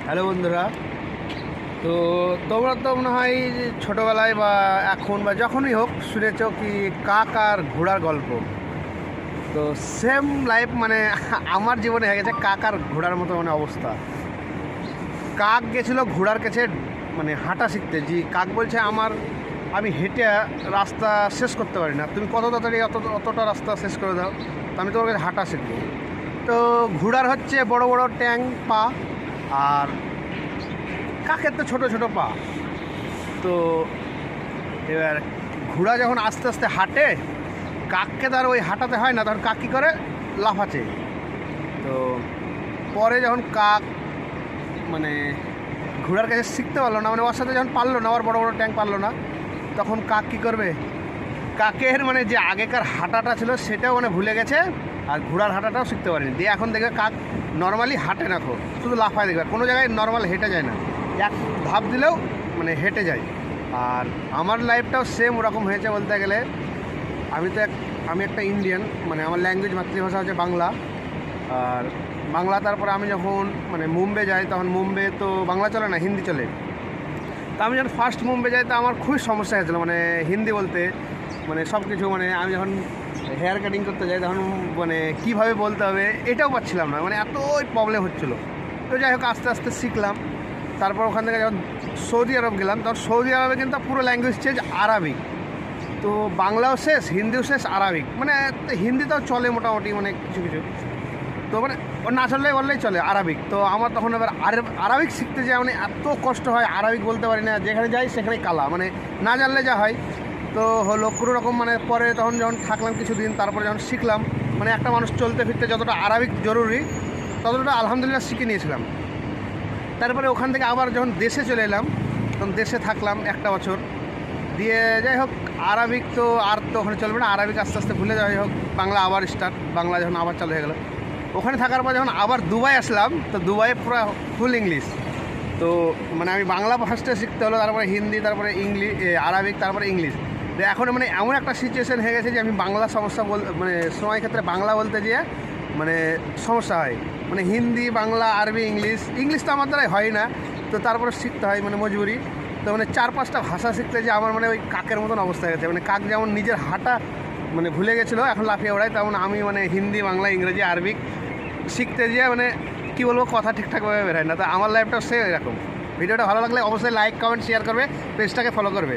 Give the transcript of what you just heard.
Hello বন্ধুরা। তো তোমরা তো মনে হয় ছোটোবেলায় বা এখন বা যখনই হোক শুনেছ কি কাক আর ঘোড়ার গল্প। তো সেম লাইফ মানে আমার জীবনে হয়ে গেছে কাক আর ঘোড়ার মতো মানে অবস্থা। কাক গেছিলো ঘোড়ার কাছে মানে হাঁটা শিখতে, যে কাক বলছে আমি হেঁটে রাস্তা শেষ করতে পারি না, তুমি কত তাড়াতাড়ি অতটা রাস্তা শেষ করে দাও, তো আমি তোমার কাছে হাঁটা শিখবো। তো ঘোড়ার হচ্ছে বড় বড় ট্যাং পা, আর কাকের তো ছোটো ছোটো পা। তো এবার ঘোড়া যখন আস্তে আস্তে হাঁটে, কাককে তার ওই হাঁটাতে হয় না, তখন কাক কী করে লাফাচ্ছে। তো পরে যখন কাক মানে ঘোড়ার কাছে শিখতে পারলো না, মানে ওর সাথে যখন পারলো না, ওর বড় বড় ট্যাঙ্ক পারলো না, তখন কাক কী করবে, কাকের মানে যে আগেকার হাঁটাটা ছিল সেটাও মানে ভুলে গেছে, আর ঘোড়ার হাঁটাটাও শিখতে পারেনি। দিয়ে এখন দেখবে কাক নর্মালি হাঁটে না, শুধু লাফায়, দেখবে কোনো জায়গায় নর্মাল হেঁটে যায় না, এক ধাপ দিলেও মানে হেঁটে যায়। আর আমার লাইফটাও সেম ওরকম হয়েছে বলতে গেলে। আমি একটা ইন্ডিয়ান, মানে আমার ল্যাঙ্গুয়েজ মাতৃভাষা হচ্ছে বাংলা। আর বাংলা, তারপরে আমি যখন মানে মুম্বে যাই, তখন মুম্বে তো বাংলা চলে না, হিন্দি চলে। তো আমি যখন ফার্স্ট মুম্বে যাই, তো আমার খুবই সমস্যা হয়েছিলো মানে হিন্দি বলতে, মানে সব কিছু, মানে আমি যখন হেয়ার কাটিং করতে যাই তখন মানে কীভাবে বলতে হবে এটাও পাচ্ছিলাম না, মানে এতই প্রবলেম হচ্ছিলো। তো যাই হোক আস্তে আস্তে শিখলাম। তারপর ওখান থেকে যখন সৌদি আরব গেলাম, তখন সৌদি আরবে কিন্তু পুরো ল্যাঙ্গুয়েজ চেঞ্জ আরবিক। তো বাংলাও শেষ, হিন্দিও শেষ, আরবিক, মানে হিন্দিটাও চলে মোটামুটি, মানে কিছু কিছু। তো মানে ও না চললেই বললেই চলে আরবিক। তো আমার তখন এবার আরবিক শিখতে যাওয়া মানে এত কষ্ট হয়, আরবিক বলতে পারি না, যেখানে যাই সেখানে কালা, মানে না জানলে যা হয়। তো হলো কোনো রকম, মানে পরে তখন যখন থাকলাম কিছুদিন, তারপরে যখন শিখলাম, মানে একটা মানুষ চলতে ফিরতে যতটা আরবিক জরুরি ততটা আলহামদুলিল্লাহ শিখে নিয়েছিলাম। তারপরে ওখান থেকে আবার যখন দেশে চলে এলাম, তখন দেশে থাকলাম একটা বছর। দিয়ে যাই হোক আরবিক তো আর তো ওখানে চলবে না, আরবিক আস্তে আস্তে ভুলে যাই হোক, বাংলা আবার স্টার্ট, বাংলা যখন আবার চালু হয়ে গেলো। ওখানে থাকার পর যখন আবার দুবাই আসলাম, তো দুবাইয়ে পুরো ফুল ইংলিশ। তো মানে আমি বাংলা ফার্স্টে শিখতে হলো, তারপরে হিন্দি, তারপরে আরবিক, তারপরে ইংলিশ। তো এখন মানে এমন একটা সিচুয়েশান হয়ে গেছে যে আমি বাংলা সমস্যা মানে সময় ক্ষেত্রে বাংলা বলতে গিয়ে মানে সমস্যা হয়, মানে হিন্দি, বাংলা, আরবি, ইংলিশ তো আমার দ্বারাই হয় না, তো তারপরে শিখতে হয় মানে মজবুরি। তো মানে 4-5টা ভাষা শিখতে যে আমার মানে ওই কাকের মতন অবস্থা হয়ে গেছে, মানে কাক যেমন নিজের হাঁটা মানে ভুলে গেছিলো, এখন লাফিয়ে ওড়ায়, তেমন আমি মানে হিন্দি, বাংলা, ইংরেজি, আরবিক শিখতে গিয়ে মানে কী বলবো, কথা ঠিকঠাকভাবে বেরোয় না। তো আমার লাইফটাও সে এরকম। ভিডিওটা ভালো লাগলে অবশ্যই লাইক, কমেন্ট, শেয়ার করবে, পেজটাকে ফলো করবে।